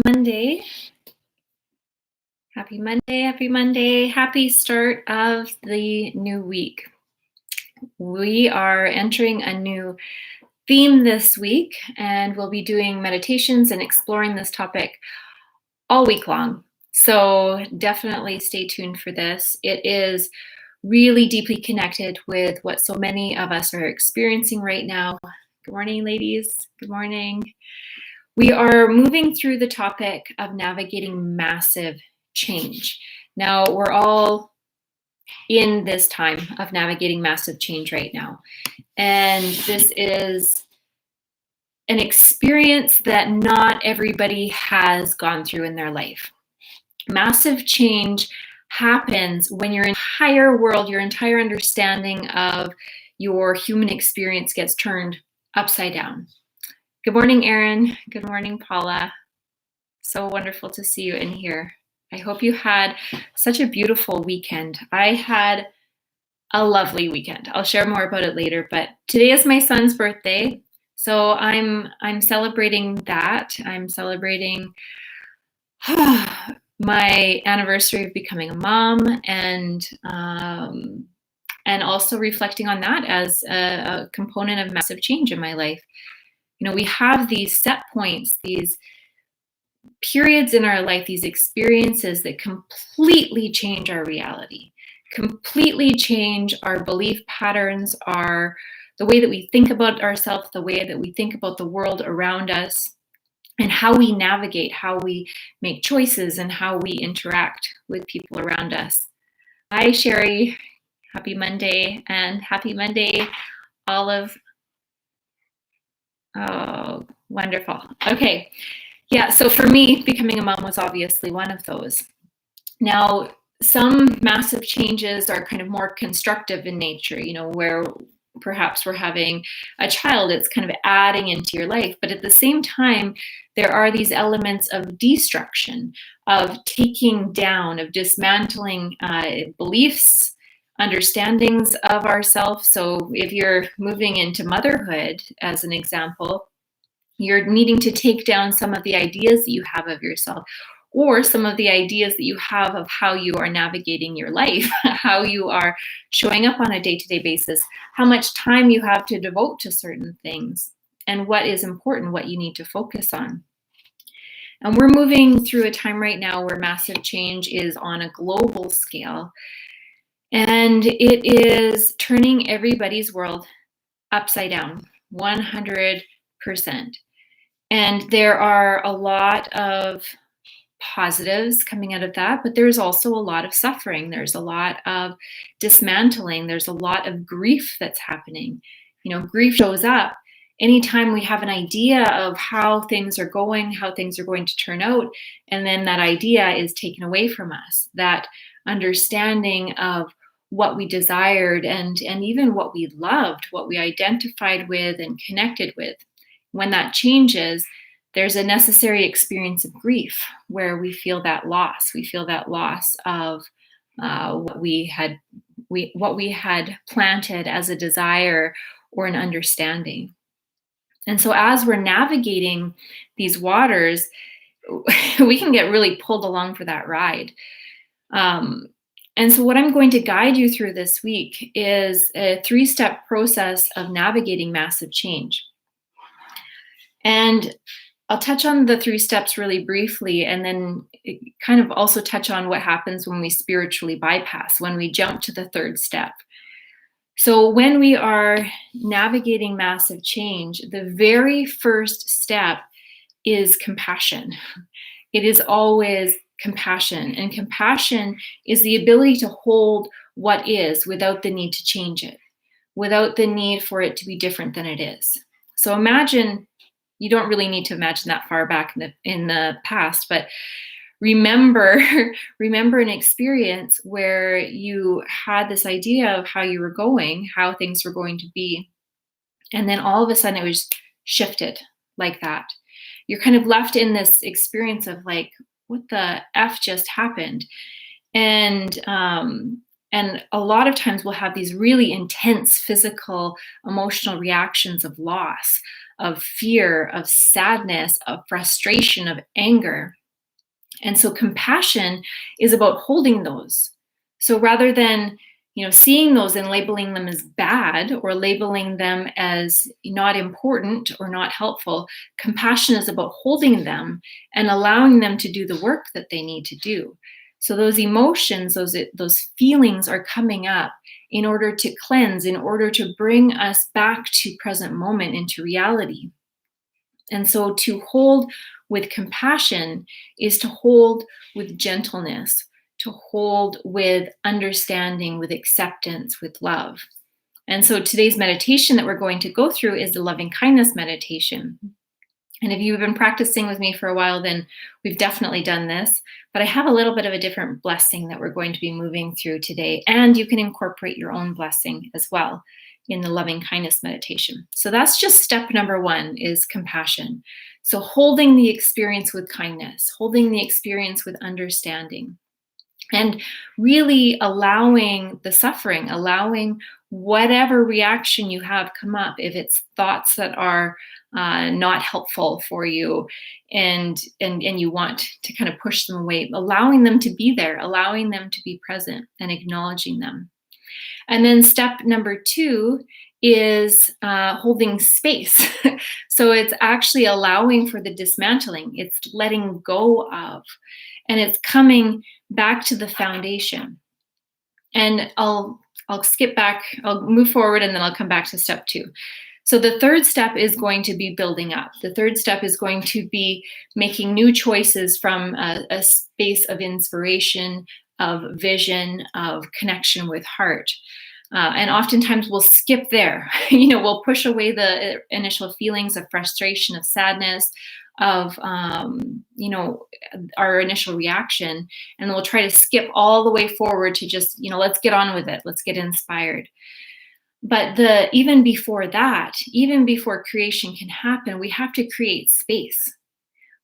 Monday. Happy Monday, happy Monday, happy start of the new week. We are entering a new theme this week, and we'll be doing meditations and exploring this topic all week long. So definitely stay tuned for this. It is really deeply connected with what so many of us are experiencing right now. Good morning, ladies. Good morning. We are moving through the topic of navigating massive change. Now, we're all in this time of navigating massive change right now. And this is an experience that not everybody has gone through in their life. Massive change happens when your entire world, your entire understanding of your human experience gets turned upside down. Good morning, Erin. Good morning, Paula. So wonderful to see you in here. I hope you had such a beautiful weekend. I had a lovely weekend. I'll share more about it later, but today is my son's birthday. So I'm celebrating that. I'm celebrating my anniversary of becoming a mom, and also reflecting on that as a component of massive change in my life. You know, we have these set points, these periods in our life, these experiences that completely change our reality, completely change our belief patterns, the way that we think about ourselves, the way that we think about the world around us, and how we navigate, how we make choices, and how we interact with people around us. Hi, Sherry. Happy Monday, and happy Monday, Olive. Oh, wonderful. Okay. Yeah, so for me, becoming a mom was obviously one of those. Now, some massive changes are kind of more constructive in nature, you know, where perhaps we're having a child, it's kind of adding into your life. But at the same time, there are these elements of destruction, of taking down, of dismantling beliefs, understandings of ourselves. So if you're moving into motherhood, as an example, you're needing to take down some of the ideas that you have of yourself, or some of the ideas that you have of how you are navigating your life, how you are showing up on a day-to-day basis, how much time you have to devote to certain things, and what is important, what you need to focus on. And we're moving through a time right now where massive change is on a global scale, and it is turning everybody's world upside down, 100%. And there are a lot of positives coming out of that, but there's also a lot of suffering. There's a lot of dismantling. There's a lot of grief that's happening. You know, grief shows up anytime we have an idea of how things are going to turn out, and then that idea is taken away from us. That understanding of what we desired and even what we loved, what we identified with and connected with. When that changes, there's a necessary experience of grief where we feel that loss. We feel that loss of what we had planted as a desire or an understanding. And so as we're navigating these waters, we can get really pulled along for that ride. And so what I'm going to guide you through this week is a 3-step process of navigating massive change. And I'll touch on the 3 steps really briefly, and then kind of also touch on what happens when we spiritually bypass, when we jump to the 3rd step. So when we are navigating massive change, the very first step is compassion. It is always compassion. And compassion is the ability to hold what is without the need to change it, without the need for it to be different than it is. So imagine, you don't really need to imagine that far back in the past, but remember an experience where you had this idea of how you were going, how things were going to be, and then all of a sudden it was shifted like that. You're kind of left in this experience of like, what the F just happened? And a lot of times we'll have these really intense physical, emotional reactions of loss, of fear, of sadness, of frustration, of anger. And so compassion is about holding those. So rather than, seeing those and labeling them as bad or labeling them as not important or not helpful, compassion is about holding them and allowing them to do the work that they need to do. So those emotions, those feelings are coming up in order to cleanse, in order to bring us back to present moment, into reality. And so to hold with compassion is to hold with gentleness, to hold with understanding, with acceptance, with love. And so today's meditation that we're going to go through is the loving kindness meditation. And if you've been practicing with me for a while, then we've definitely done this. But I have a little bit of a different blessing that we're going to be moving through today. And you can incorporate your own blessing as well in the loving kindness meditation. So that's just step number 1, is compassion. So holding the experience with kindness, holding the experience with understanding, and really allowing the suffering, allowing whatever reaction you have come up, if it's thoughts that are not helpful for you and you want to kind of push them away, allowing them to be there, allowing them to be present and acknowledging them. And then step number 2 is holding space. So it's actually allowing for the dismantling. It's letting go of, and it's coming back to the foundation. And I'll skip back, I'll move forward, and then I'll come back to step 2. So the third step is going to be building up. The third step is going to be making new choices from a space of inspiration, of vision, of connection with heart. And oftentimes we'll skip there. We'll push away the initial feelings of frustration, of sadness, of, our initial reaction. And we'll try to skip all the way forward to just, let's get on with it. Let's get inspired. But even before that, even before creation can happen, we have to create space.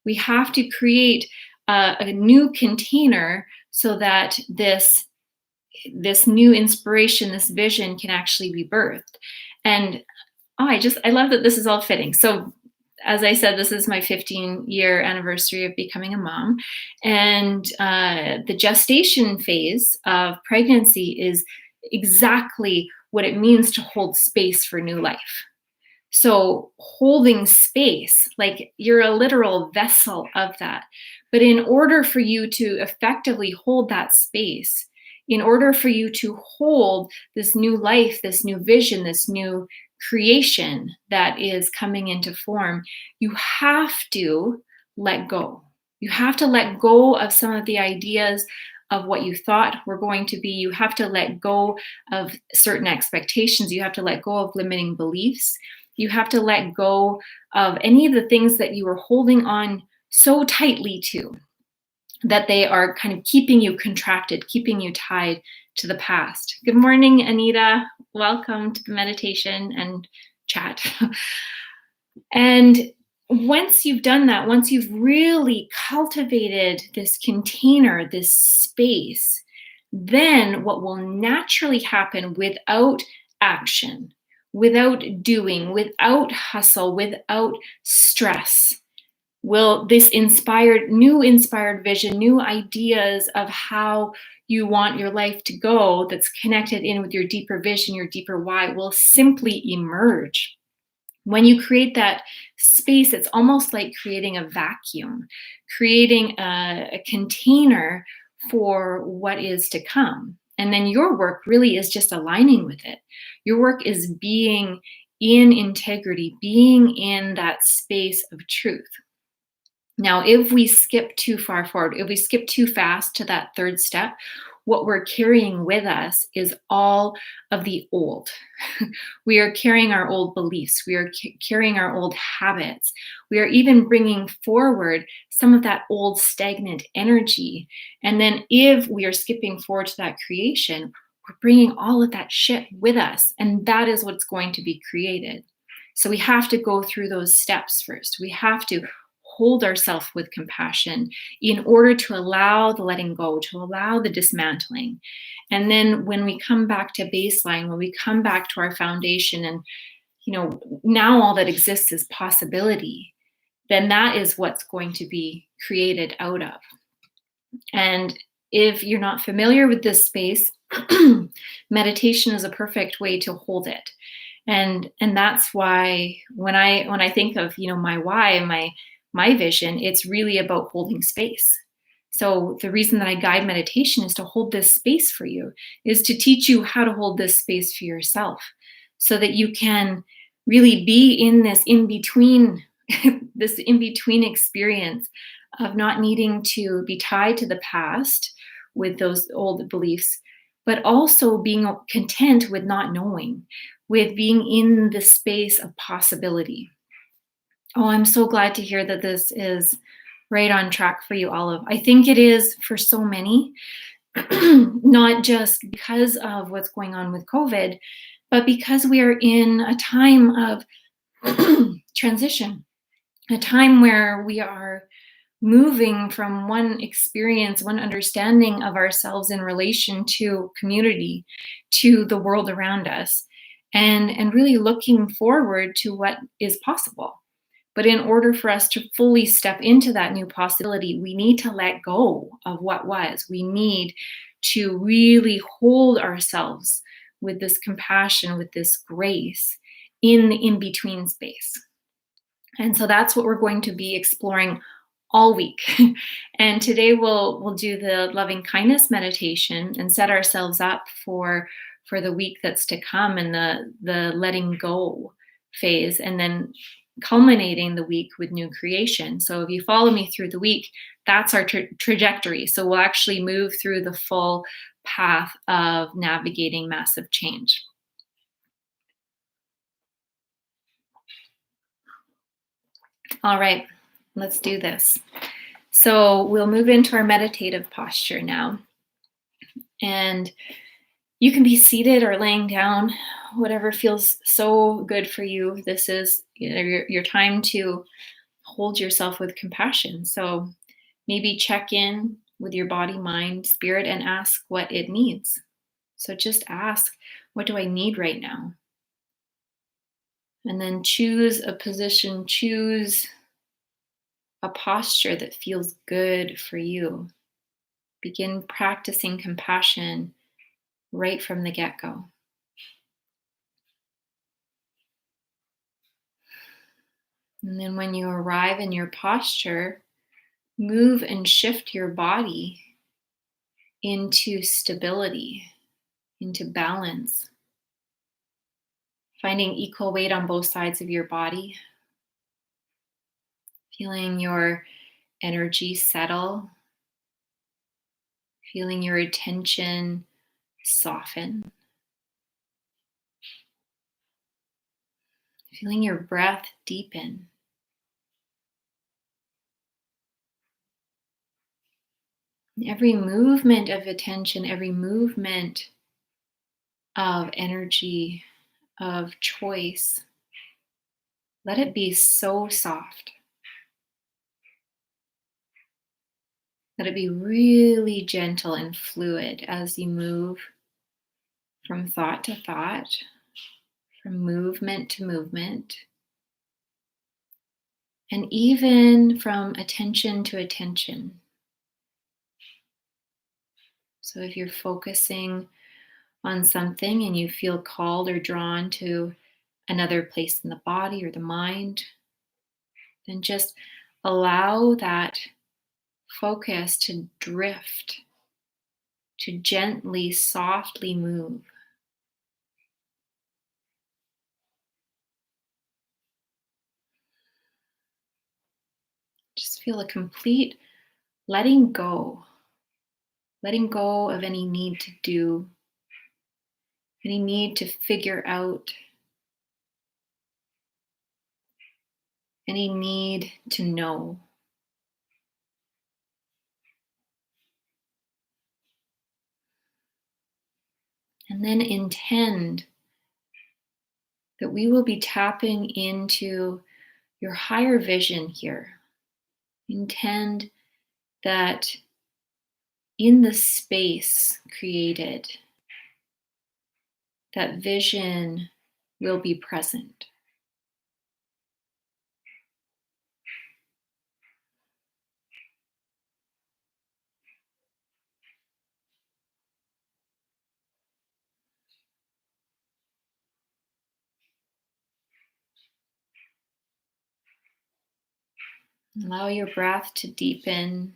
We have to create a new container so that this new inspiration, this vision can actually be birthed. And I love that this is all fitting. So as I said, this is my 15-year anniversary of becoming a mom. And the gestation phase of pregnancy is exactly what it means to hold space for new life. So holding space, like you're a literal vessel of that. But in order for you to effectively hold that space, in order for you to hold this new life, this new vision, this new creation that is coming into form, you have to let go. You have to let go of some of the ideas of what you thought were going to be. You have to let go of certain expectations. You have to let go of limiting beliefs. You have to let go of any of the things that you were holding on so tightly to, that they are kind of keeping you contracted, keeping you tied to the past. Good morning, Anita. Welcome to the meditation and chat. And once you've done that, once you've really cultivated this container, this space, then what will naturally happen without action, without doing, without hustle, without stress, will this new inspired vision, new ideas of how you want your life to go that's connected in with your deeper vision, your deeper why, will simply emerge. When you create that space, it's almost like creating a vacuum, creating a container for what is to come. And then your work really is just aligning with it. Your work is being in integrity, being in that space of truth. Now, if we skip too far forward, if we skip too fast to that third step, what we're carrying with us is all of the old. We are carrying our old beliefs. We are carrying our old habits. We are even bringing forward some of that old stagnant energy. And then if we are skipping forward to that creation, we're bringing all of that shit with us. And that is what's going to be created. So we have to go through those steps first. We have to hold ourselves with compassion in order to allow the letting go, to allow the dismantling. And then when we come back to baseline, when we come back to our foundation and now all that exists is possibility, then that is what's going to be created out of. And if you're not familiar with this space, meditation is a perfect way to hold it. And that's why when I think of my why, my vision, it's really about holding space. So the reason that I guide meditation is to hold this space for you, is to teach you how to hold this space for yourself, so that you can really be in this in between this in between experience of not needing to be tied to the past with those old beliefs, but also being content with not knowing, with being in the space of possibility. Oh, I'm so glad to hear that this is right on track for you, Olive. I think it is for so many, not just because of what's going on with COVID, but because we are in a time of transition, a time where we are moving from one experience, one understanding of ourselves in relation to community, to the world around us, and really looking forward to what is possible. But in order for us to fully step into that new possibility, we need to let go of what was. We need to really hold ourselves with this compassion, with this grace in the in-between space. And so that's what we're going to be exploring all week. And today we'll do the loving kindness meditation and set ourselves up for the week that's to come, and the letting go phase, and then culminating the week with new creation. So if you follow me through the week, that's our trajectory. So we'll actually move through the full path of navigating massive change. All right, let's do this. So we'll move into our meditative posture now. And you can be seated or laying down, whatever feels so good for you. This is your time to hold yourself with compassion. So maybe check in with your body, mind, spirit, and ask what it needs. So just ask, what do I need right now? And then choose a position, choose a posture that feels good for you. Begin practicing compassion right from the get-go. And then when you arrive in your posture, move and shift your body into stability, into balance, finding equal weight on both sides of your body, feeling your energy settle, feeling your attention soften, feeling your breath deepen. Every movement of attention, every movement of energy, of choice, let it be so soft. Let it be really gentle and fluid as you move from thought to thought, from movement to movement, and even from attention to attention. So if you're focusing on something and you feel called or drawn to another place in the body or the mind, then just allow that focus to drift, to gently, softly move. Just feel a complete letting go of any need to do, any need to figure out, any need to know. And then intend that we will be tapping into your higher vision here. Intend that in the space created, that vision will be present. Allow your breath to deepen.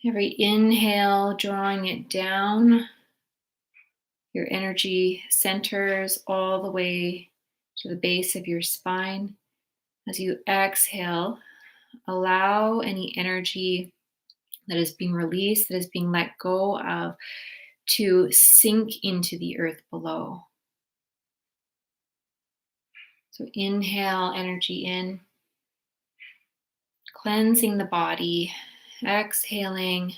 Every inhale, drawing it down. Your energy centers all the way to the base of your spine. As you exhale, allow any energy that is being released, that is being let go of, to sink into the earth below. So inhale energy in, cleansing the body, exhaling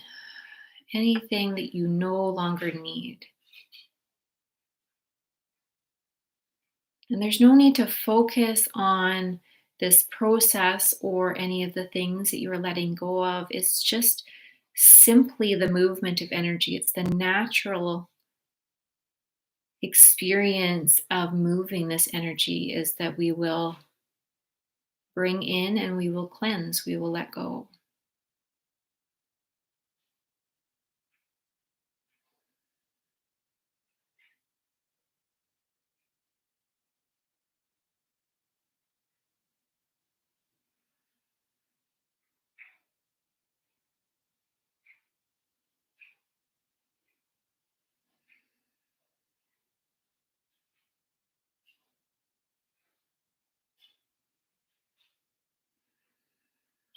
anything that you no longer need. And there's no need to focus on this process or any of the things that you are letting go of. It's just simply the movement of energy. It's the natural experience of moving this energy, is that we will bring in and we will cleanse, we will let go.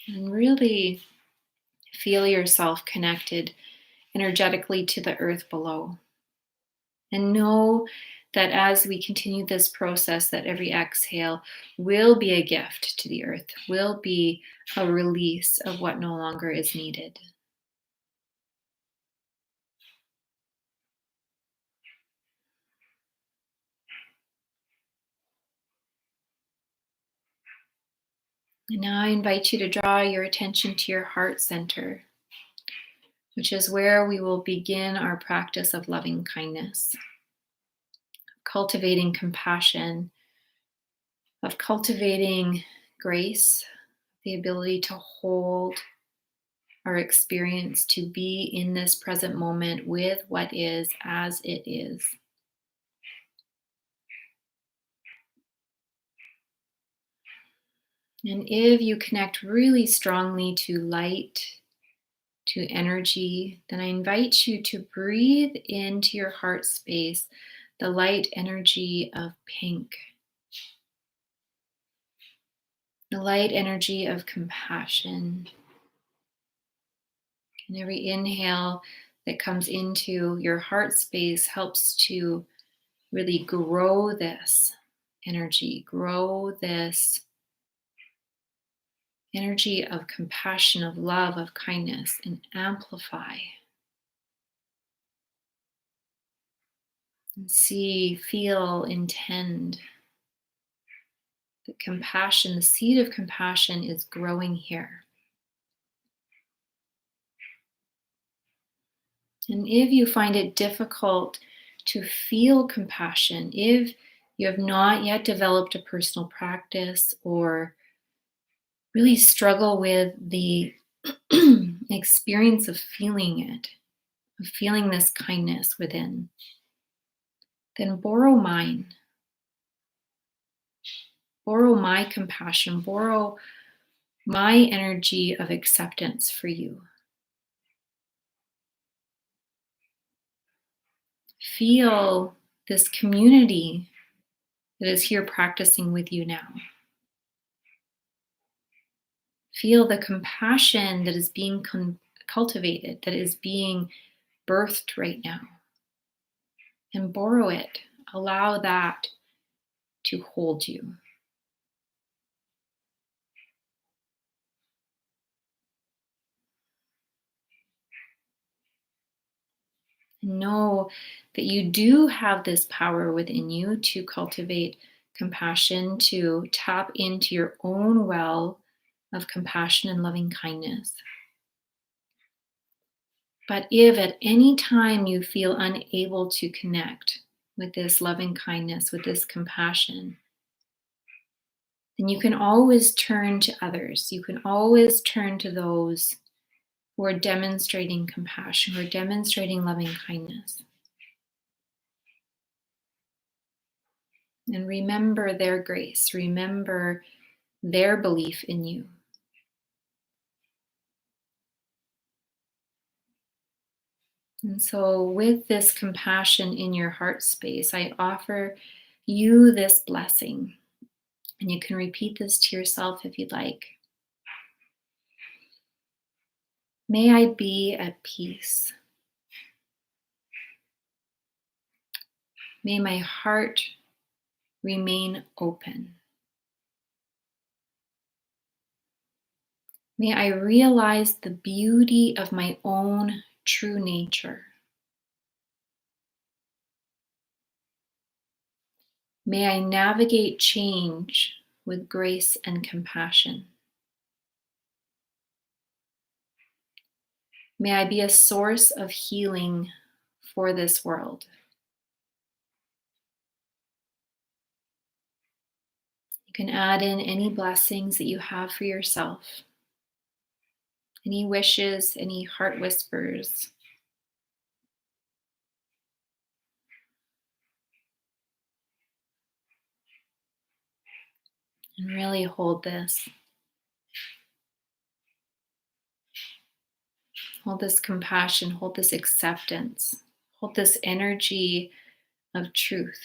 And really feel yourself connected energetically to the earth below. And know that as we continue this process, that every exhale will be a gift to the earth, will be a release of what no longer is needed. And now I invite you to draw your attention to your heart center, which is where we will begin our practice of loving kindness, cultivating compassion, of cultivating grace, the ability to hold our experience, to be in this present moment with what is as it is. And if you connect really strongly to light, to energy, then I invite you to breathe into your heart space the light energy of pink, the light energy of compassion. And every inhale that comes into your heart space helps to really grow this energy, grow this energy of compassion, of love, of kindness, and amplify. And see, feel, intend that compassion, the seed of compassion, is growing here. And if you find it difficult to feel compassion, if you have not yet developed a personal practice or really struggle with the experience of feeling it, of feeling this kindness within, then borrow mine. Borrow my compassion, borrow my energy of acceptance for you. Feel this community that is here practicing with you now. Feel the compassion that is being cultivated, that is being birthed right now. And borrow it. Allow that to hold you. Know that you do have this power within you to cultivate compassion, to tap into your own well of compassion and loving kindness. But if at any time you feel unable to connect with this loving kindness, with this compassion, then you can always turn to others. You can always turn to those who are demonstrating compassion, who are demonstrating loving kindness. And remember their grace. Remember their belief in you. And so, with this compassion in your heart space, I offer you this blessing. And you can repeat this to yourself if you'd like. May I be at peace. May my heart remain open. May I realize the beauty of my own true nature. May I navigate change with grace and compassion. May I be a source of healing for this world. You can add in any blessings that you have for yourself, any wishes, any heart whispers. And really hold this. Hold this compassion, hold this acceptance, hold this energy of truth.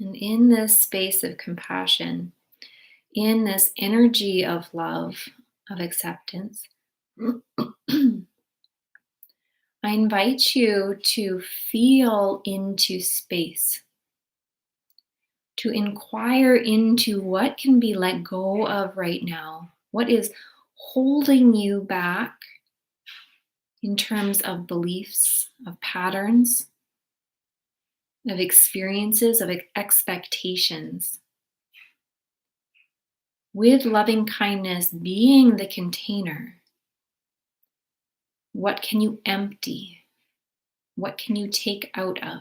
And in this space of compassion, in this energy of love, of acceptance, I invite you to feel into space, to inquire into what can be let go of right now, what is holding you back in terms of beliefs, of patterns, of experiences, of expectations. With loving kindness being the container, what can you empty? What can you take out of?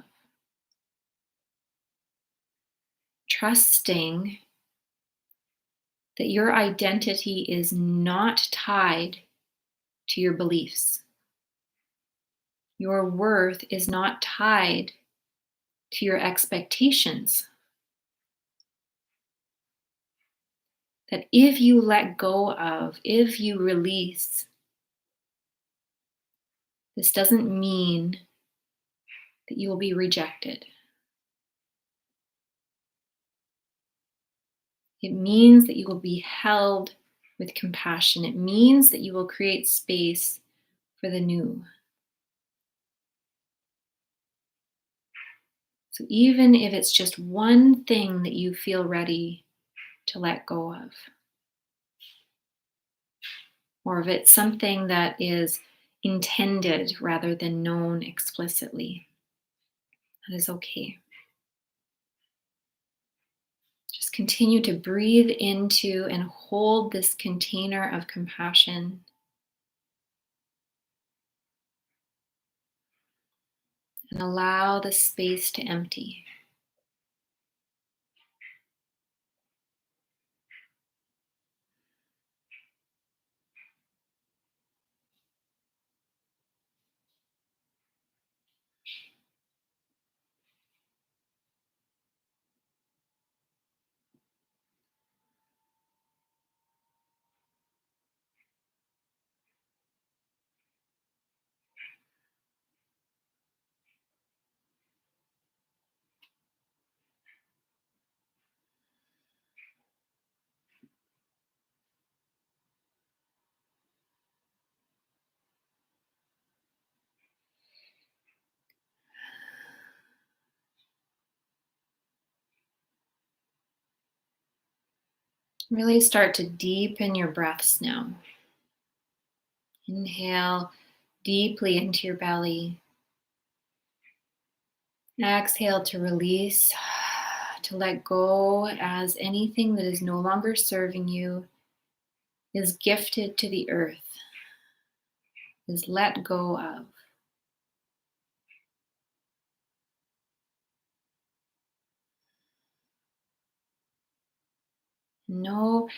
Trusting that your identity is not tied to your beliefs. Your worth is not tied to your expectations. That if you let go of, if you release, this doesn't mean that you will be rejected. It means that you will be held with compassion. It means that you will create space for the new. So even if it's just one thing that you feel ready to let go of, or if it's something that is intended rather than known explicitly, that is okay. Just continue to breathe into and hold this container of compassion. And allow the space to empty. Really start to deepen your breaths now. Inhale deeply into your belly. Exhale to release, to let go as anything that is no longer serving you is gifted to the earth, is let go of. Know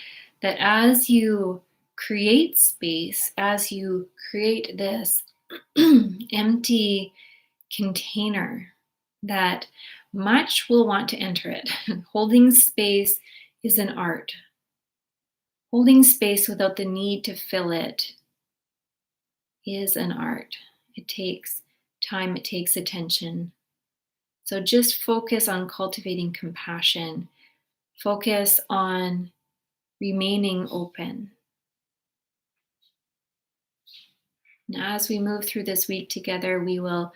that as you create space, as you create this empty container, that much will want to enter it. Holding space is an art. Holding space without the need to fill it is an art. It takes time, it takes attention. So just focus on cultivating compassion. Focus on remaining open. And as we move through this week together, we will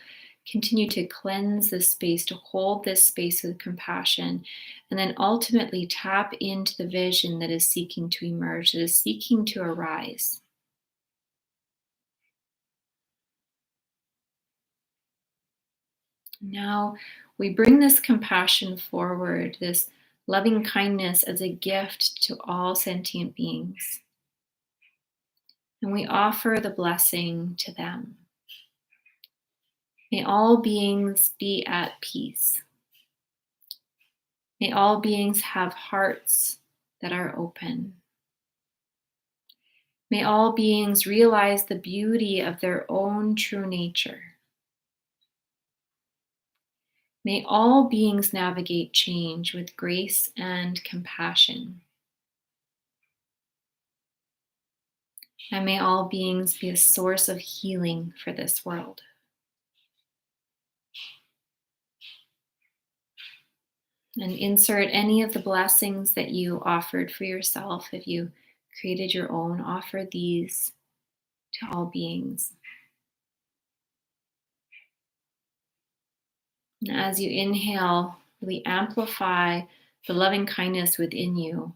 continue to cleanse this space, to hold this space with compassion, and then ultimately tap into the vision that is seeking to emerge, that is seeking to arise. Now we bring this compassion forward, this loving kindness as a gift to all sentient beings. And we offer the blessing to them. May all beings be at peace. May all beings have hearts that are open. May all beings realize the beauty of their own true nature. May all beings navigate change with grace and compassion. And may all beings be a source of healing for this world. And insert any of the blessings that you offered for yourself. If you created your own, offer these to all beings. And as you inhale, really amplify the loving kindness within you.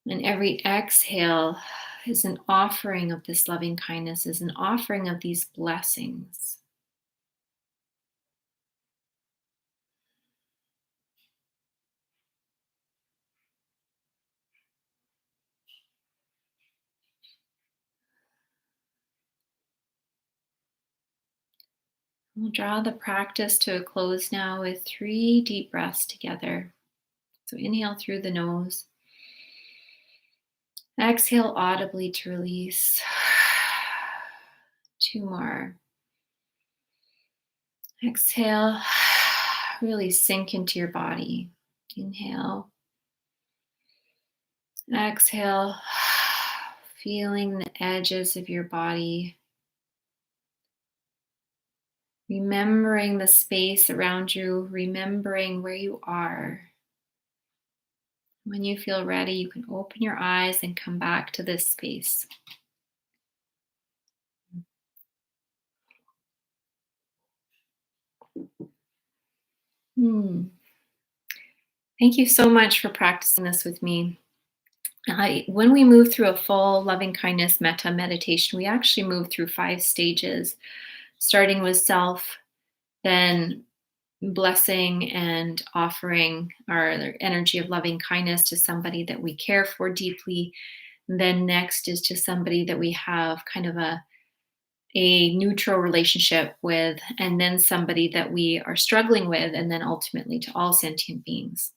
And every exhale is an offering of this loving kindness, is an offering of these blessings. We'll draw the practice to a close now with 3 deep breaths together. So inhale through the nose. Exhale audibly to release. 2 more. Exhale, really sink into your body. Inhale. Exhale, feeling the edges of your body. Remembering the space around you, remembering where you are. When you feel ready, you can open your eyes and come back to this space. Thank you so much for practicing this with me. When we move through a full loving kindness metta meditation, we actually move through 5 stages, starting with self, then blessing and offering our energy of loving kindness to somebody that we care for deeply. And then next is to somebody that we have kind of a neutral relationship with, and then somebody that we are struggling with, and then ultimately to all sentient beings.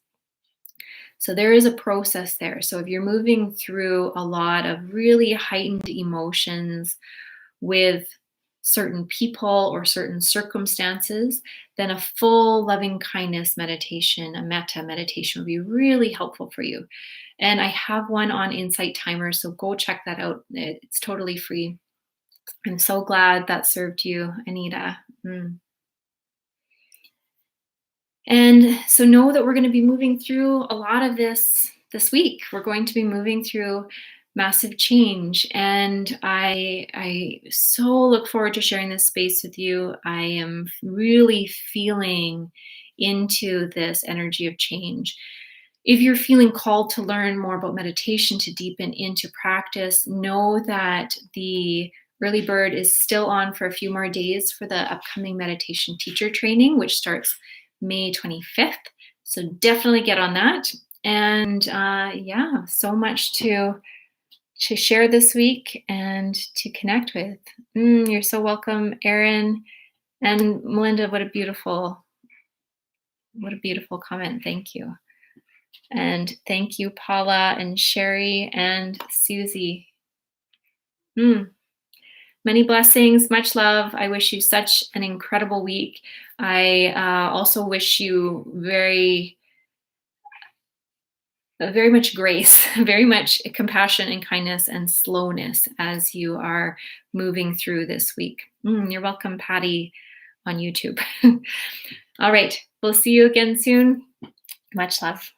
So there is a process there. So if you're moving through a lot of really heightened emotions with certain people or certain circumstances, then a full loving kindness meditation, a metta meditation, would be really helpful for you. And I have one on Insight Timer, so go check that out. It's totally free. I'm so glad that served you, Anita. And so know that we're going to be moving through a lot of this week. We're going to be moving through massive change. And I so look forward to sharing this space with you. I am really feeling into this energy of change. If you're feeling called to learn more about meditation, to deepen into practice, know that the early bird is still on for a few more days for the upcoming meditation teacher training, which starts May 25th. So definitely get on that. And so much to share this week and to connect with. You're so welcome, Erin and Melinda. What a beautiful comment. Thank you. And thank you, Paula and Sherry and Susie. Many blessings, much love. I wish you such an incredible week. I also wish you very much grace, very much compassion and kindness and slowness as you are moving through this week. You're welcome, Patty, on YouTube. All right, we'll see you again soon. Much love.